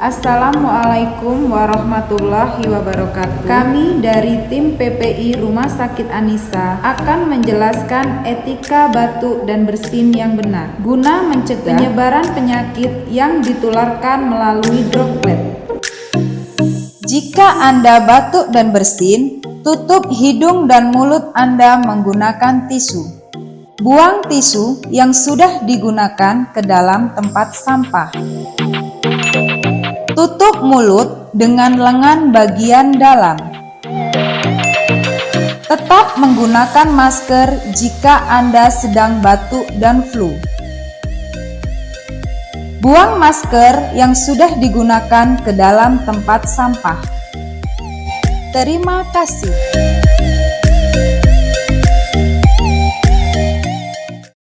Assalamualaikum warahmatullahi wabarakatuh. Kami dari tim PPI Rumah Sakit Anissa akan menjelaskan etika batuk dan bersin yang benar guna mencegah penyebaran penyakit yang ditularkan melalui droplet. Jika Anda batuk dan bersin, tutup hidung dan mulut Anda menggunakan tisu. Buang tisu yang sudah digunakan ke dalam tempat sampah. Tutup mulut dengan lengan bagian dalam. Tetap menggunakan masker jika Anda sedang batuk dan flu. Buang masker yang sudah digunakan ke dalam tempat sampah. Terima kasih.